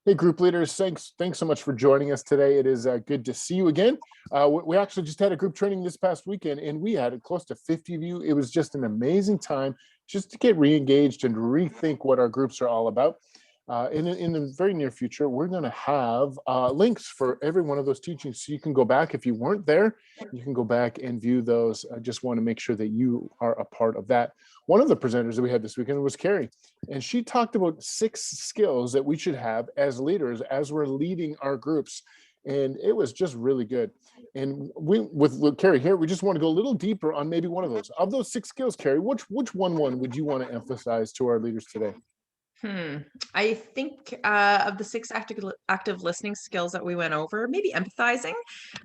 Hey, group leaders, thanks so much for joining us today. It is good to see you again. We actually just had a group training this past weekend, and we had close to 50 of you. It was just an amazing time just to get re-engaged and rethink what our groups are all about. In the very near future, we're going to have links for every one of those teachings, so you can go back if you weren't there. You can go back and view those. I just want to make sure that you are a part of that. One of the presenters that we had this weekend was Carrie, and she talked about 6 skills that we should have as leaders as we're leading our groups. And it was just really good. And with Carrie here, we just want to go a little deeper on maybe one of those. Of those 6 skills, Carrie, which one would you want to emphasize to our leaders today? Hmm. I think of the 6 active listening skills that we went over, maybe empathizing.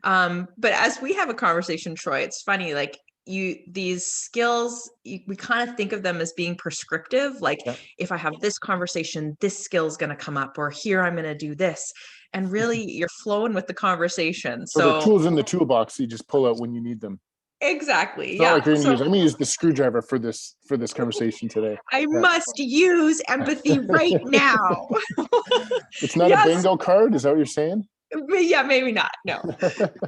But as we have a conversation, Troy, it's funny, like these skills, we kind of think of them as being prescriptive. Like Yeah. if I have this conversation, this skill is going to come up, or here I'm going to do this. And really, you're flowing with the conversation. So they're So tools in the toolbox you just pull out when you need them. exactly, It's not yeah. like you're going to So use. I'm going to use the screwdriver for this conversation today. I Yeah. must use empathy right now. It's not a Yes. bingo card. Is that what you're saying? Yeah, maybe not. No.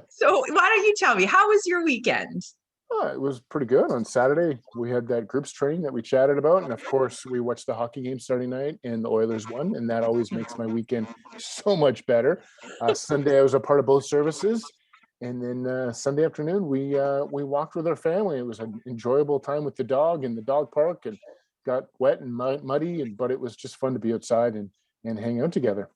So why don't you tell me, how was your weekend? Oh, it was pretty good. On Saturday, we had that groups training that we chatted about. And of course, we watched the hockey game Saturday night and the Oilers won. And that always makes my weekend so much better. Sunday, I was a part of both services. And then Sunday afternoon, we walked with our family. It was an enjoyable time with the dog in the dog park and got wet and muddy. But it was just fun to be outside and hang out together.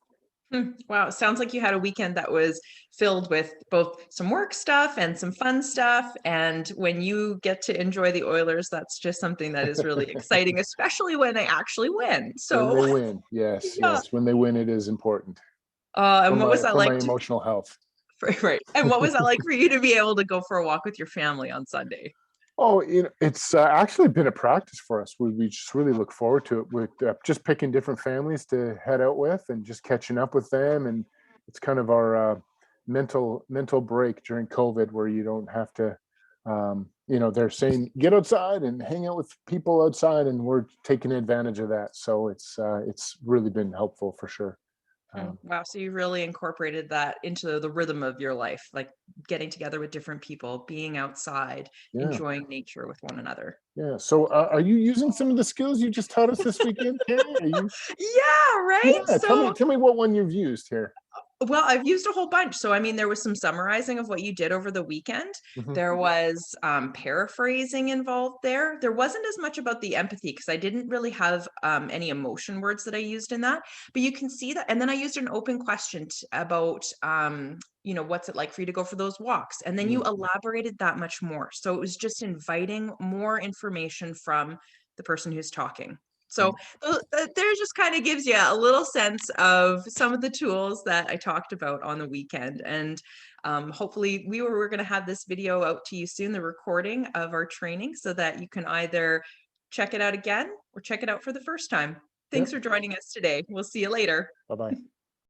Wow, sounds like you had a weekend that was filled with both some work stuff and some fun stuff. And when you get to enjoy the Oilers, that's just something that is really exciting, especially when they actually win. When So, they win, yes, yeah. yes. When they win, it is important for And what was my that for my like to, emotional health. right? And what was that like for you to be able to go for a walk with your family on Sunday? Oh, it's actually been a practice for us. We just really look forward to it. With just picking different families to head out with, and just catching up with them. And it's kind of our mental break during COVID, where you don't have to. They're saying get outside and hang out with people outside, and we're taking advantage of that. So it's really been helpful for sure. Um, Wow, so you really incorporated that into the rhythm of your life, like getting together with different people, being outside, yeah, enjoying nature with one another. yeah. So are you using some of the skills you just taught us this weekend, Carrie? Are you? Yeah, right? Yeah, tell me So, tell me what one you've used here. well, I've used a whole bunch. So, I mean, there was some summarizing of what you did over the weekend. Mhm. There was paraphrasing involved there. There wasn't as much about the empathy because I didn't really have any emotion words that I used in that. But you can see that. And then I used an open question about, what's it like for you to go for those walks? And then you Mm. elaborated that much more. So it was just inviting more information from the person who's talking. So Mm. there just kind of gives you a little sense of some of the tools that I talked about on the weekend. And hopefully we're going to have this video out to you soon, the recording of our training, so that you can either check it out again or check it out for the first time. Thanks Yep. for joining us today. We'll see you later. Bye-bye.